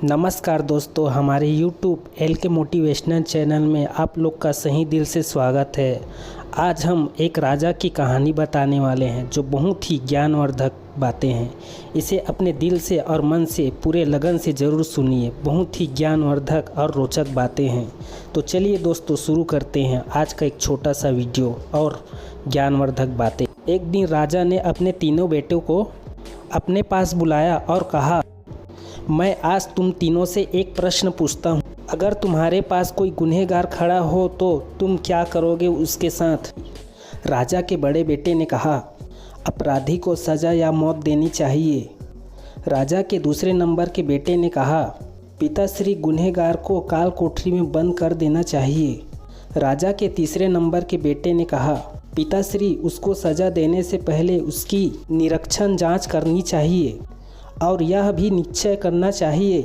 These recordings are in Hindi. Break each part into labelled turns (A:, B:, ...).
A: नमस्कार दोस्तों, हमारे YouTube एल के मोटिवेशनल चैनल में आप लोग का सही दिल से स्वागत है। आज हम एक राजा की कहानी बताने वाले हैं जो बहुत ही ज्ञानवर्धक बातें हैं। इसे अपने दिल से और मन से पूरे लगन से ज़रूर सुनिए। बहुत ही ज्ञानवर्धक और रोचक बातें हैं। तो चलिए दोस्तों, शुरू करते हैं आज का एक छोटा सा वीडियो और ज्ञानवर्धक बातें। एक दिन राजा ने अपने तीनों बेटों को अपने पास बुलाया और कहा, मैं आज तुम तीनों से एक प्रश्न पूछता हूँ। अगर तुम्हारे पास कोई गुनहगार खड़ा हो तो तुम क्या करोगे उसके साथ? राजा के बड़े बेटे ने कहा, अपराधी को सज़ा या मौत देनी चाहिए। राजा के दूसरे नंबर के बेटे ने कहा, पिताश्री, गुनहगार को काल कोठरी में बंद कर देना चाहिए। राजा के तीसरे नंबर के बेटे ने कहा, पिताश्री, उसको सज़ा देने से पहले उसकी निरीक्षण जांच करनी चाहिए और यह भी निश्चय करना चाहिए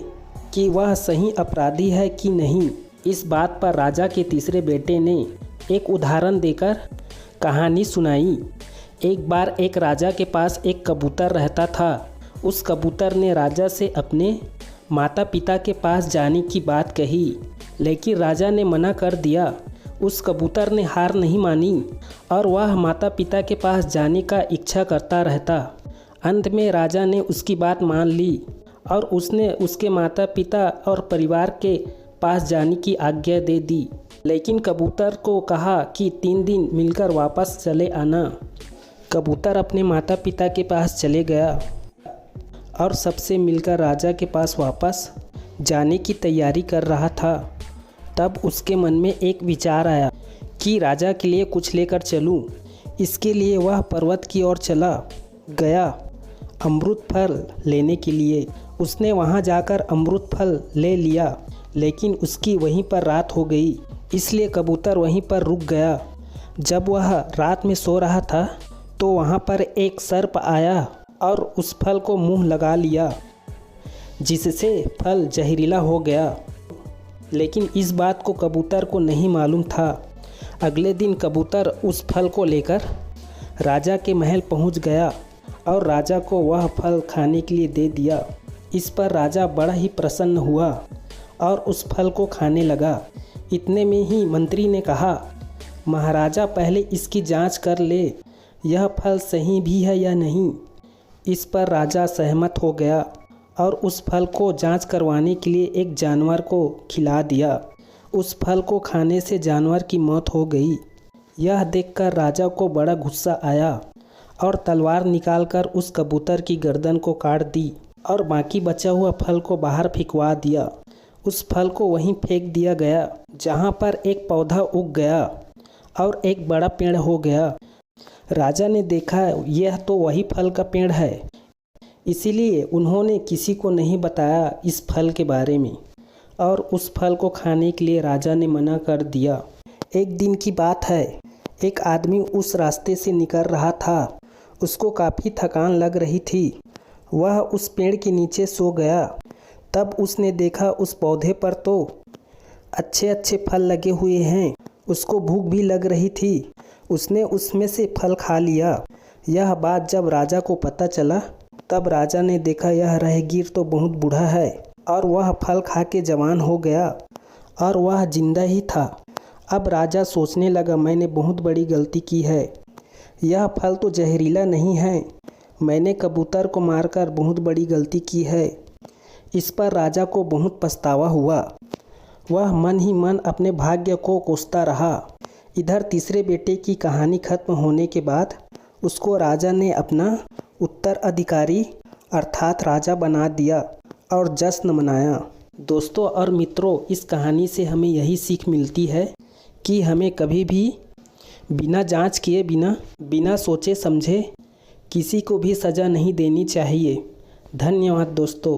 A: कि वह सही अपराधी है कि नहीं। इस बात पर राजा के तीसरे बेटे ने एक उदाहरण देकर कहानी सुनाई। एक बार एक राजा के पास एक कबूतर रहता था। उस कबूतर ने राजा से अपने माता पिता के पास जाने की बात कही, लेकिन राजा ने मना कर दिया। उस कबूतर ने हार नहीं मानी और वह माता पिता के पास जाने का इच्छा करता रहता। अंत में राजा ने उसकी बात मान ली और उसने उसके माता पिता और परिवार के पास जाने की आज्ञा दे दी, लेकिन कबूतर को कहा कि 3 दिन मिलकर वापस चले आना। कबूतर अपने माता पिता के पास चले गया और सबसे मिलकर राजा के पास वापस जाने की तैयारी कर रहा था। तब उसके मन में एक विचार आया कि राजा के लिए कुछ लेकर चलूं। इसके लिए वह पर्वत की ओर चला गया अमृत फल लेने के लिए। उसने वहां जाकर अमृत फल ले लिया, लेकिन उसकी वहीं पर रात हो गई, इसलिए कबूतर वहीं पर रुक गया। जब वह रात में सो रहा था तो वहां पर एक सर्प आया और उस फल को मुंह लगा लिया, जिससे फल जहरीला हो गया। लेकिन इस बात को कबूतर को नहीं मालूम था। अगले दिन कबूतर उस फल को लेकर राजा के महल पहुंच गया और राजा को वह फल खाने के लिए दे दिया। इस पर राजा बड़ा ही प्रसन्न हुआ और उस फल को खाने लगा। इतने में ही मंत्री ने कहा, महाराजा, पहले इसकी जांच कर ले, यह फल सही भी है या नहीं। इस पर राजा सहमत हो गया और उस फल को जांच करवाने के लिए एक जानवर को खिला दिया। उस फल को खाने से जानवर की मौत हो गई। यह देखकर राजा को बड़ा गुस्सा आया और तलवार निकालकर उस कबूतर की गर्दन को काट दी और बाकी बचा हुआ फल को बाहर फेंकवा दिया। उस फल को वहीं फेंक दिया गया जहां पर एक पौधा उग गया और एक बड़ा पेड़ हो गया। राजा ने देखा यह तो वही फल का पेड़ है, इसीलिए उन्होंने किसी को नहीं बताया इस फल के बारे में और उस फल को खाने के लिए राजा ने मना कर दिया। एक दिन की बात है, एक आदमी उस रास्ते से निकल रहा था। उसको काफ़ी थकान लग रही थी। वह उस पेड़ के नीचे सो गया। तब उसने देखा उस पौधे पर तो अच्छे अच्छे फल लगे हुए हैं। उसको भूख भी लग रही थी। उसने उसमें से फल खा लिया। यह बात जब राजा को पता चला, तब राजा ने देखा यह राहगीर तो बहुत बूढ़ा है और वह फल खा के जवान हो गया और वह जिंदा ही था। अब राजा सोचने लगा, मैंने बहुत बड़ी गलती की है। यह फल तो जहरीला नहीं है। मैंने कबूतर को मारकर बहुत बड़ी गलती की है। इस पर राजा को बहुत पछतावा हुआ। वह मन ही मन अपने भाग्य को कोसता रहा। इधर तीसरे बेटे की कहानी खत्म होने के बाद उसको राजा ने अपना उत्तराधिकारी अर्थात राजा बना दिया और जश्न मनाया। दोस्तों और मित्रों, इस कहानी से हमें यही सीख मिलती है कि हमें कभी भी बिना जांच किए, बिना सोचे समझे किसी को भी सज़ा नहीं देनी चाहिए। धन्यवाद दोस्तों।